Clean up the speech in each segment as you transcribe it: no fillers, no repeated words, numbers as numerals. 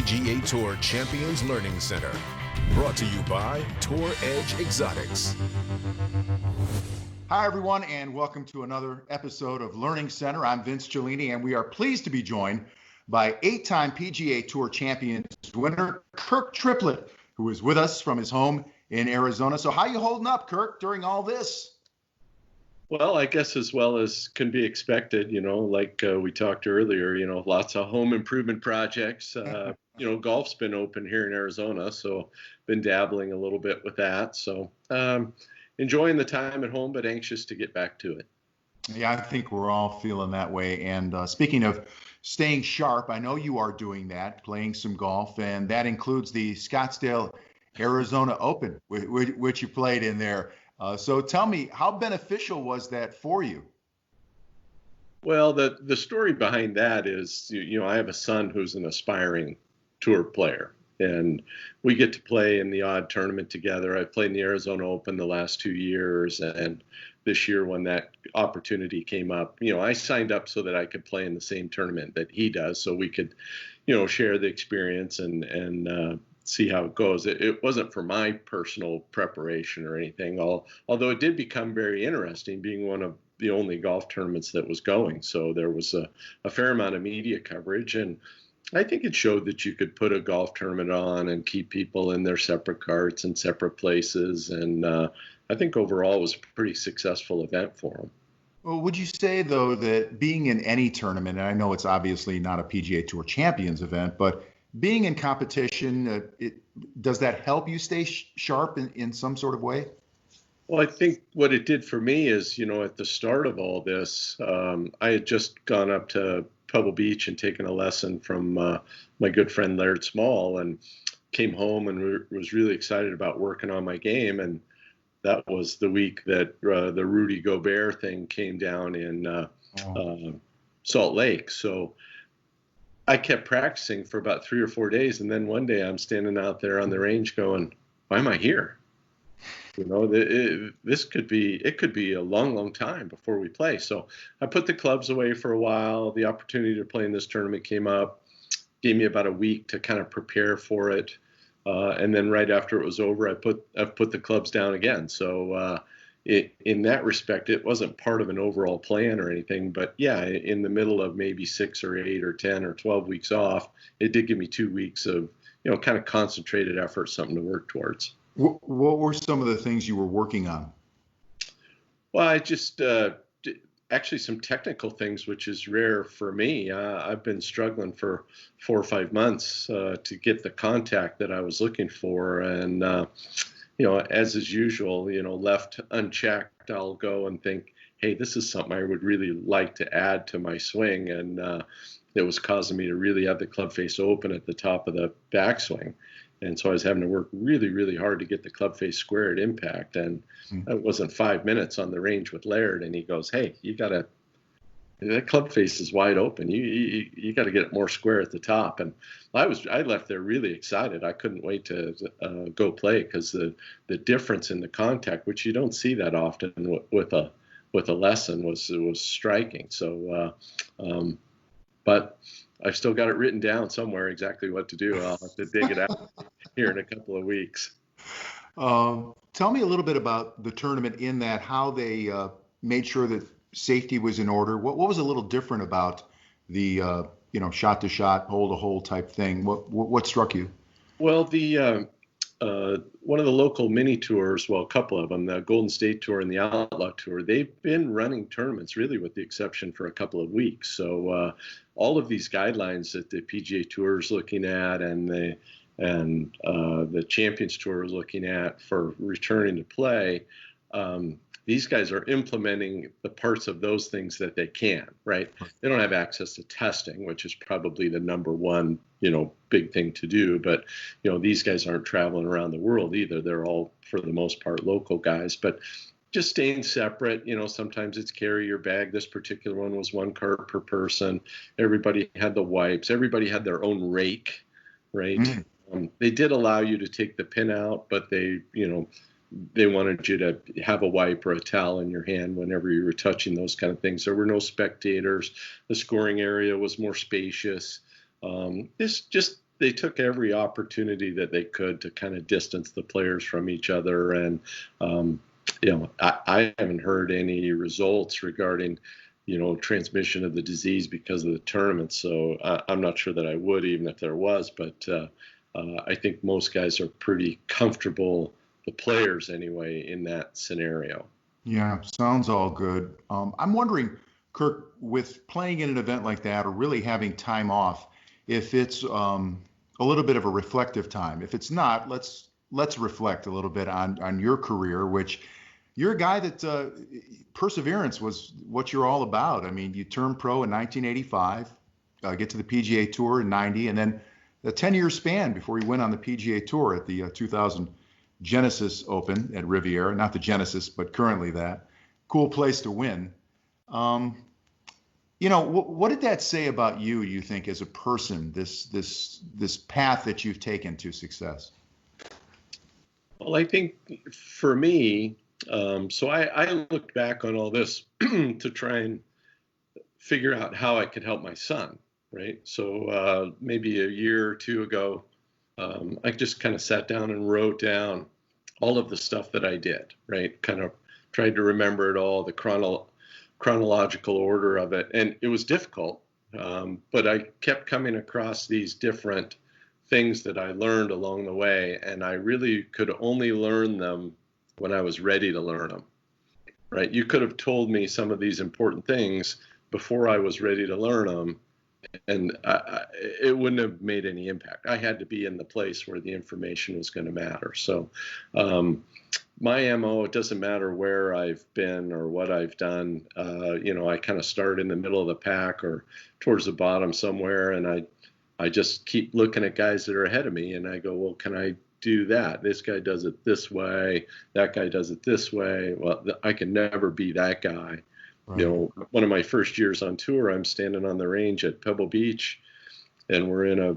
PGA Tour Champions Learning Center. Brought to you by Tour Edge Exotics. Hi, everyone, and welcome to another episode of Learning Center. I'm Vince Cellini, and we are pleased to be joined by 8-time PGA Tour Champions winner Kirk Triplett, who is with us from his home in Arizona. So how you holding up, Kirk, during all this? Well, I guess as well as can be expected, like we talked earlier, lots of home improvement projects. Golf's been open here in Arizona, so been dabbling a little bit with that. So enjoying the time at home, but anxious to get back to it. Yeah, I think we're all feeling that way. And speaking of staying sharp, I know you are doing that, playing some golf, and that includes the Scottdale Arizona Open, which you played in there. So tell me, how beneficial was that for you? Well, the story behind that is, I have a son who's an aspiring tour player, and we get to play in the odd tournament together. I've played in the Arizona Open the last 2 years, and this year when that opportunity came up, I signed up so that I could play in the same tournament that he does, so we could, share the experience and see how it goes. It wasn't for my personal preparation or anything, although it did become very interesting being one of the only golf tournaments that was going. So there was a fair amount of media coverage, and I think it showed that you could put a golf tournament on and keep people in their separate carts and separate places. And I think overall it was a pretty successful event for them. Well, would you say, though, that being in any tournament, and I know it's obviously not a PGA Tour Champions event, but being in competition, does that help you stay sharp in some sort of way? Well, I think what it did for me is, at the start of all this, I had just gone up to Pebble Beach and taken a lesson from my good friend Laird Small, and came home and was really excited about working on my game. And that was the week that the Rudy Gobert thing came down in Salt Lake. So I kept practicing for about 3 or 4 days, and then one day I'm standing out there on the range going, why am I here? It could be a long, long time before we play. So I put the clubs away for a while. The opportunity to play in this tournament came up, gave me about a week to kind of prepare for it. And then right after it was over, I've put the clubs down again. So in that respect, it wasn't part of an overall plan or anything, but yeah, in the middle of maybe 6 or 8 or 10 or 12 weeks off, it did give me 2 weeks of, kind of concentrated effort, something to work towards. What were some of the things you were working on? Well, I just, actually some technical things, which is rare for me. I've been struggling for 4 or 5 months to get the contact that I was looking for. And, as is usual, left unchecked, I'll go and think, hey, this is something I would really like to add to my swing. And it was causing me to really have the club face open at the top of the backswing. And so I was having to work really, really hard to get the club face square at impact. And it wasn't 5 minutes on the range with Laird. And he goes, hey, that club face is wide open. You got to get it more square at the top. And I left there really excited. I couldn't wait to go play, because the difference in the contact, which you don't see that often with a lesson, was striking. So, but I've still got it written down somewhere exactly what to do. I'll have to dig it out here in a couple of weeks. Tell me a little bit about the tournament, in that how they made sure that safety was in order. What was a little different about the shot to shot, hole to hole type thing? What struck you? Well, the one of the local mini tours, well, a couple of them, the Golden State Tour and the Outlaw Tour, they've been running tournaments really with the exception for a couple of weeks. So all of these guidelines that the PGA Tour is looking at and the Champions Tour is looking at for returning to play, these guys are implementing the parts of those things that they can, right? They don't have access to testing, which is probably the number one, big thing to do. But, these guys aren't traveling around the world either. They're all, for the most part, local guys. But just staying separate, sometimes it's carry your bag. This particular one was 1 cart per person. Everybody had the wipes. Everybody had their own rake, right? They did allow you to take the pin out, but they wanted you to have a wipe or a towel in your hand whenever you were touching those kind of things. There were no spectators. The scoring area was more spacious. This just they took every opportunity that they could to kind of distance the players from each other. And, I haven't heard any results regarding, transmission of the disease because of the tournament. So I'm not sure that I would, even if there was, but I think most guys are pretty comfortable, the players anyway, in that scenario. Yeah, sounds all good. I'm wondering, Kirk, with playing in an event like that or really having time off, if it's a little bit of a reflective time. If it's not, let's reflect a little bit on your career, which you're a guy that perseverance was what you're all about. I mean, you turned pro in 1985, get to the PGA Tour in 90, and then a 10-year span before you went on the PGA Tour at the 2000 Genesis Open at Riviera, not the Genesis, but currently that. Cool place to win. What did that say about you, you think, as a person, this path that you've taken to success? Well, I think for me, so I looked back on all this to try and figure out how I could help my son, right? So maybe a year or two ago, I just kind of sat down and wrote down all of the stuff that I did, right? Kind of tried to remember it all, the chronological order of it. And it was difficult, but I kept coming across these different things that I learned along the way. And I really could only learn them when I was ready to learn them, right? You could have told me some of these important things before I was ready to learn them, and it wouldn't have made any impact. I had to be in the place where the information was going to matter. So my MO, it doesn't matter where I've been or what I've done. I kind of start in the middle of the pack or towards the bottom somewhere, and I just keep looking at guys that are ahead of me, and I go, well, can I do that? This guy does it this way. That guy does it this way. Well, I can never be that guy. Right. One of my first years on tour, I'm standing on the range at Pebble Beach, and we're in a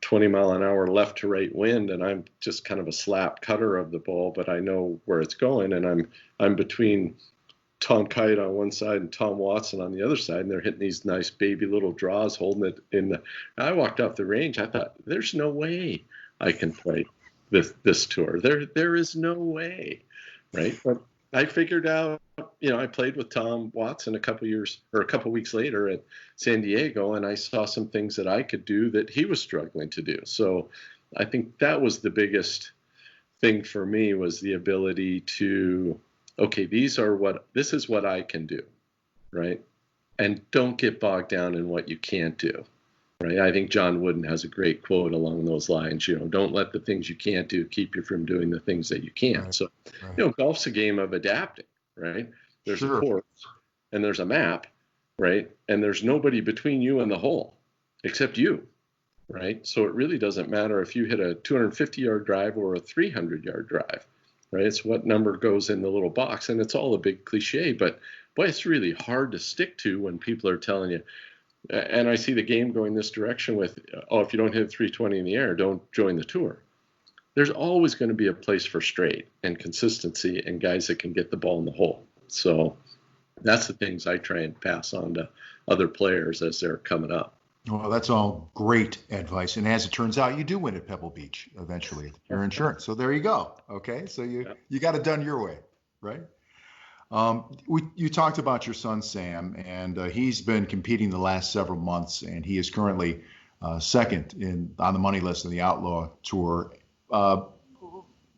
20-mile-an-hour left to right wind, and I'm just kind of a slap cutter of the ball, but I know where it's going, and I'm between Tom Kite on one side and Tom Watson on the other side, and they're hitting these nice baby little draws, holding it in the. I walked off the range. I thought, there's no way I can play this tour. There is no way, right? But I figured out, I played with Tom Watson a couple weeks later at San Diego, and I saw some things that I could do that he was struggling to do. So I think that was the biggest thing for me, was the ability to, okay, this is what I can do, right? And don't get bogged down in what you can't do. Right. I think John Wooden has a great quote along those lines. Don't let the things you can't do keep you from doing the things that you can. Right. So, golf's a game of adapting, right? There's a course and there's a map, right? And there's nobody between you and the hole except you, right? So it really doesn't matter if you hit a 250-yard drive or a 300-yard drive, right? It's what number goes in the little box, and it's all a big cliche, but boy, it's really hard to stick to when people are telling you. And I see the game going this direction with, if you don't hit 320 in the air, don't join the tour. There's always going to be a place for straight and consistency and guys that can get the ball in the hole. So that's the things I try and pass on to other players as they're coming up. Well, that's all great advice. And as it turns out, you do win at Pebble Beach eventually, your insurance. So there you go. Okay. So you got it done your way, right? You talked about your son, Sam, and he's been competing the last several months, and he is currently second on the money list in the Outlaw Tour.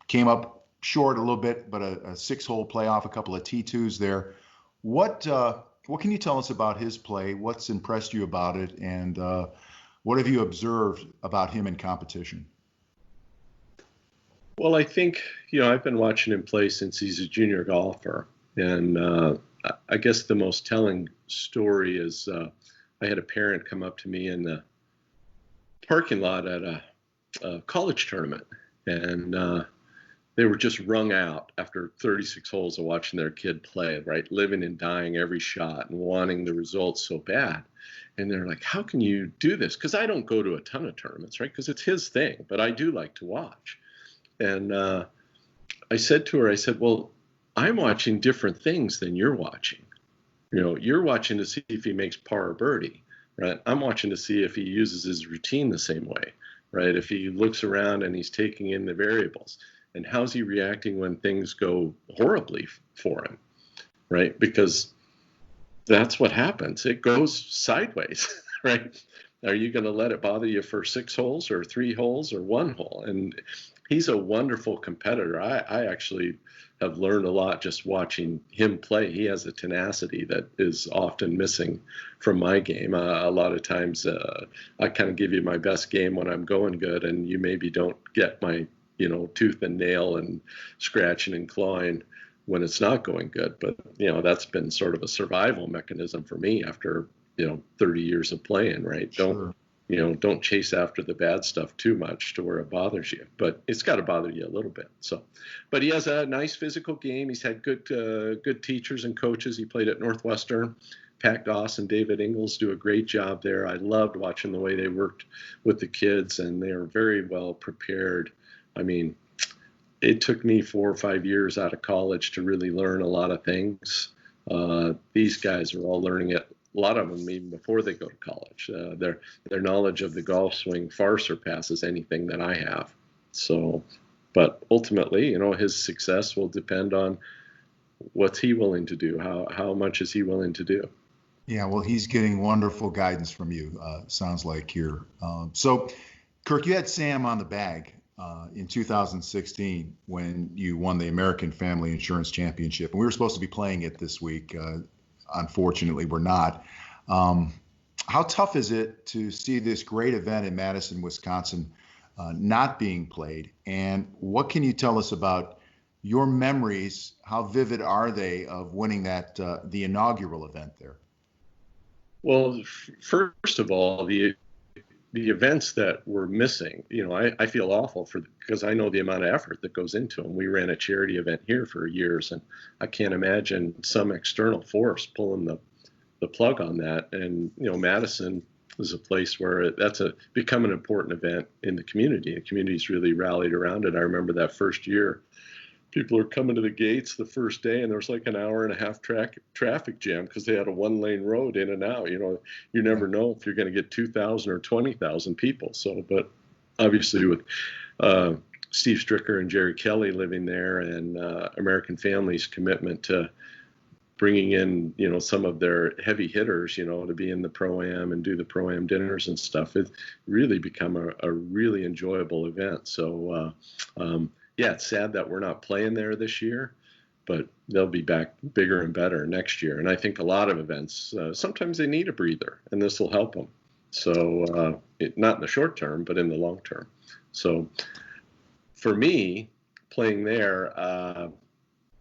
Came up short a little bit, but a 6-hole playoff, a couple of T2s there. What can you tell us about his play? What's impressed you about it, and what have you observed about him in competition? Well, I think, I've been watching him play since he's a junior golfer. And I guess the most telling story is I had a parent come up to me in the parking lot at a college tournament, and they were just wrung out after 36 holes of watching their kid play, right? Living and dying every shot and wanting the results so bad. And they're like, how can you do this? Because I don't go to a ton of tournaments, right? Because it's his thing, but I do like to watch. And I said to her, well, I'm watching different things than you're watching. You're watching to see if he makes par or birdie, right? I'm watching to see if he uses his routine the same way. right? If he looks around and he's taking in the variables, and how's he reacting when things go horribly for him, right? Because that's what happens. It goes sideways, right? Are you going to let it bother you for 6 holes or 3 holes or 1 hole? And he's a wonderful competitor. I actually have learned a lot just watching him play. He has a tenacity that is often missing from my game. A lot of times I kind of give you my best game when I'm going good, and you maybe don't get my, tooth and nail and scratching and clawing when it's not going good. But, that's been sort of a survival mechanism for me after, 30 years of playing, right? Sure. Don't chase after the bad stuff too much to where it bothers you, but it's got to bother you a little bit. So, but he has a nice physical game. He's had good teachers and coaches. He played at Northwestern. Pat Goss and David Ingles do a great job there. I loved watching the way they worked with the kids, and they are very well prepared. I mean, it took me 4 or 5 years out of college to really learn a lot of things. These guys are all learning it. A lot of them even before they go to college. Their knowledge of the golf swing far surpasses anything that I have. So, but ultimately, his success will depend on what's he willing to do. How much is he willing to do? Yeah, well, he's getting wonderful guidance from you, sounds like here. So, Kirk, you had Sam on the bag in 2016 when you won the American Family Insurance Championship. And we were supposed to be playing it this week. Unfortunately, we're not. How tough is it to see this great event in Madison, Wisconsin, not being played? And what can you tell us about your memories? How vivid are they of winning that the inaugural event there? Well, first of all, the events that we're missing, I feel awful because I know the amount of effort that goes into them. We ran a charity event here for years, and I can't imagine some external force pulling the plug on that. And, Madison is a place where that's become an important event in the community. The community's really rallied around it. I remember that first year, people are coming to the gates the first day, and there was like an hour and a half traffic jam because they had a 1-lane road in and out. You never know if you're going to get 2,000 or 20,000 people. So, but obviously with Steve Stricker and Jerry Kelly living there, and American Family's commitment to bringing in, some of their heavy hitters, to be in the Pro-Am and do the Pro-Am dinners and stuff, it's really become a really enjoyable event. So, yeah, it's sad that we're not playing there this year, but they'll be back bigger and better next year. And I think a lot of events, sometimes they need a breather, and this will help them. So not in the short term, but in the long term. So for me, playing there,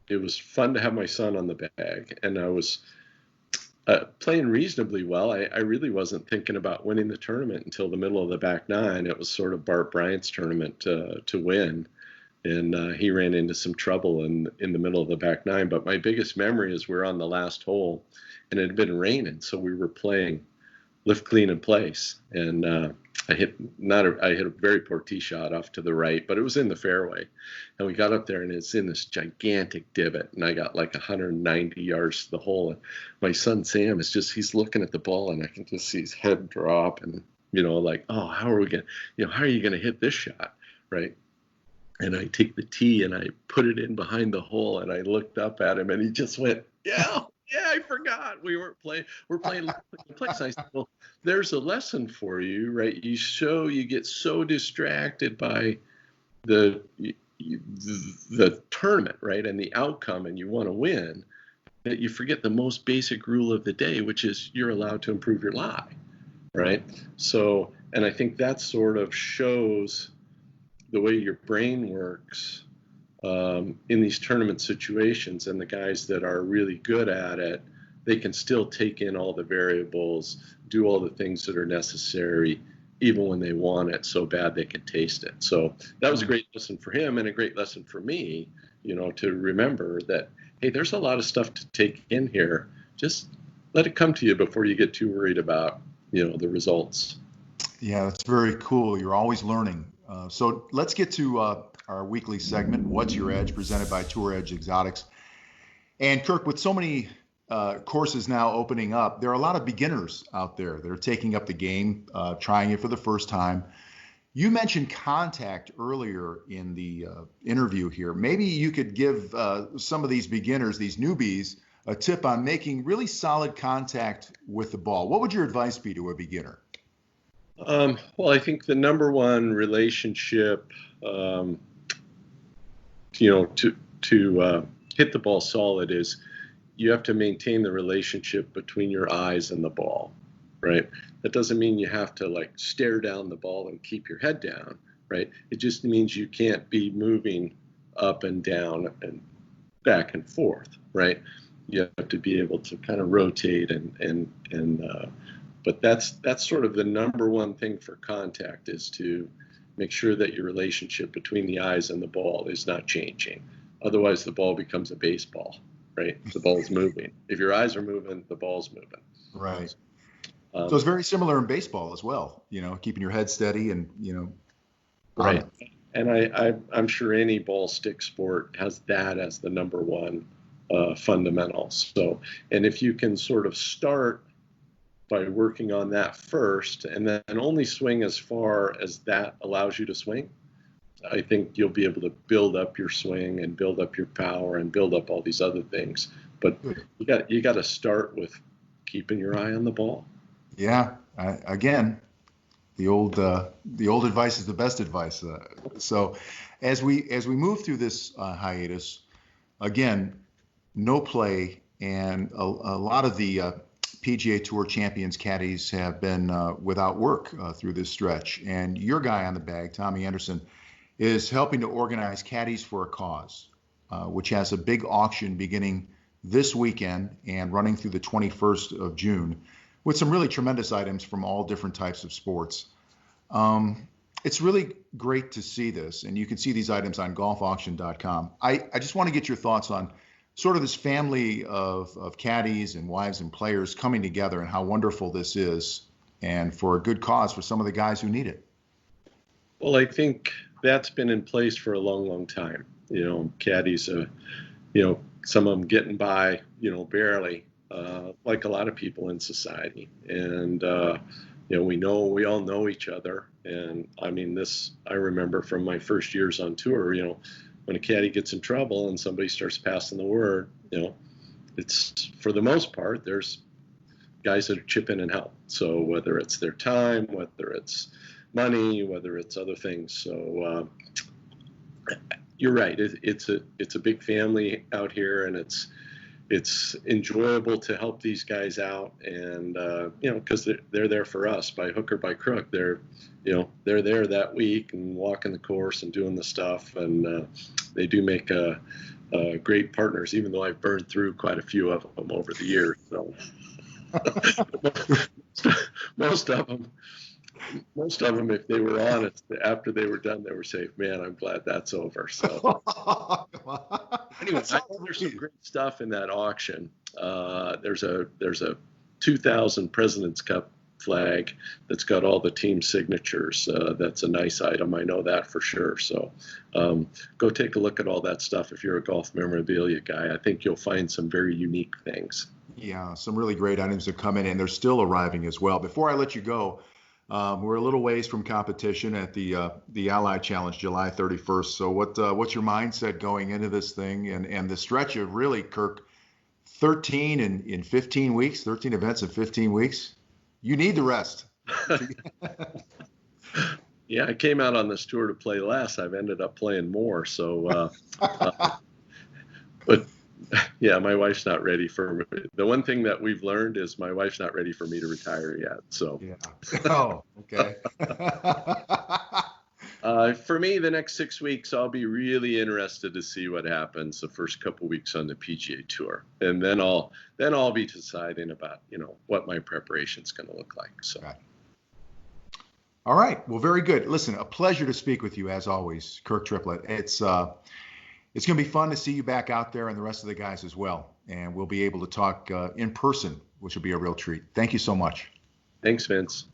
it was fun to have my son on the bag, and I was playing reasonably well. I really wasn't thinking about winning the tournament until the middle of the back nine. It was sort of Bart Bryant's tournament to win. And he ran into some trouble in the middle of the back nine. But my biggest memory is we're on the last hole, and it had been raining, so we were playing lift, clean, and place. And I hit a very poor tee shot off to the right, but it was in the fairway. And we got up there, and it's in this gigantic divot, and I got like 190 yards to the hole. And my son Sam he's looking at the ball, and I can just see his head drop, and like, oh, how are you gonna hit this shot, right? And I take the tee and I put it in behind the hole, and I looked up at him, and he just went, yeah, I forgot we're playing place. I said, well, there's a lesson for you, right? You get so distracted by the tournament, right, and the outcome, and you want to win, that you forget the most basic rule of the day, which is you're allowed to improve your lie, right? So, and I think that sort of shows the way your brain works in these tournament situations. And the guys that are really good at it, they can still take in all the variables, do all the things that are necessary, even when they want it so bad they can taste it. So that was a great lesson for him, and a great lesson for me, to remember that, hey, there's a lot of stuff to take in here. Just let it come to you before you get too worried about, the results. Yeah, that's very cool. You're always learning. So let's get to our weekly segment, What's Your Edge, presented by Tour Edge Exotics. And Kirk, with so many courses now opening up, there are a lot of beginners out there that are taking up the game, trying it for the first time. You mentioned contact earlier in the interview here. Maybe you could give some of these beginners, these newbies, a tip on making really solid contact with the ball. What would your advice be to a beginner? Well, I think the number one relationship, to hit the ball solid is you have to maintain the relationship between your eyes and the ball, right? That doesn't mean you have to like stare down the ball and keep your head down, right? It just means you can't be moving up and down and back and forth, right? You have to be able to kind of rotate but that's sort of the number one thing for contact, is to make sure that your relationship between the eyes and the ball is not changing. Otherwise, the ball becomes a baseball, right? The ball's moving. If your eyes are moving, the ball's moving. Right. So it's very similar in baseball as well, keeping your head steady and, right. And I'm sure any ball stick sport has that as the number one fundamental. So, and if you can sort of start by working on that first and then only swing as far as that allows you to swing, I think you'll be able to build up your swing and build up your power and build up all these other things. But you got to start with keeping your eye on the ball. Yeah. Again, the old advice is the best advice. So as we move through this hiatus, again, no play, and a lot of the PGA Tour champions caddies have been without work through this stretch. And your guy on the bag, Tommy Anderson, is helping to organize Caddies for a Cause, which has a big auction beginning this weekend and running through the 21st of June, with some really tremendous items from all different types of sports. It's really great to see this, and you can see these items on golfauction.com. I just want to get your thoughts on sort of this family of caddies and wives and players coming together, and how wonderful this is, and for a good cause for some of the guys who need it. Well, I think that's been in place for a long, long time. Caddies, some of them getting by, barely, like a lot of people in society. And, we all know each other. And I mean, I remember from my first years on tour, when a caddy gets in trouble and somebody starts passing the word, it's, for the most part, there's guys that chip in and help. So whether it's their time, whether it's money, whether it's other things. So you're right. It's a big family out here, and it's enjoyable to help these guys out, and because they're there for us by hook or by crook. They're there that week and walking the course and doing the stuff, and they do make great partners, even though I've burned through quite a few of them over the years. So most of them, if they were honest, after they were done, they were safe. Man, I'm glad that's over. So anyway, there's some great stuff in that auction. There's a 2000 President's Cup flag that's got all the team signatures. That's a nice item. I know that for sure. So go take a look at all that stuff if you're a golf memorabilia guy. I think you'll find some very unique things. Yeah, some really great items that come in, and they're still arriving as well. Before I let you go, we're a little ways from competition at the Ally Challenge, July 31st. So what's your mindset going into this thing, and the stretch of really, Kirk, 13 in 15 weeks, 13 events in 15 weeks? You need the rest. Yeah, I came out on this tour to play less. I've ended up playing more. So, but yeah, my wife's not ready for me. The one thing that we've learned is my wife's not ready for me to retire yet. So yeah. Oh, okay. For me, the next 6 weeks, I'll be really interested to see what happens the first couple weeks on the PGA Tour, and then I'll be deciding about what my preparation's going to look like. So. Right. All right. Well, very good. Listen, a pleasure to speak with you as always, Kirk Triplett. It's going to be fun to see you back out there, and the rest of the guys as well. And we'll be able to talk in person, which will be a real treat. Thank you so much. Thanks, Vince.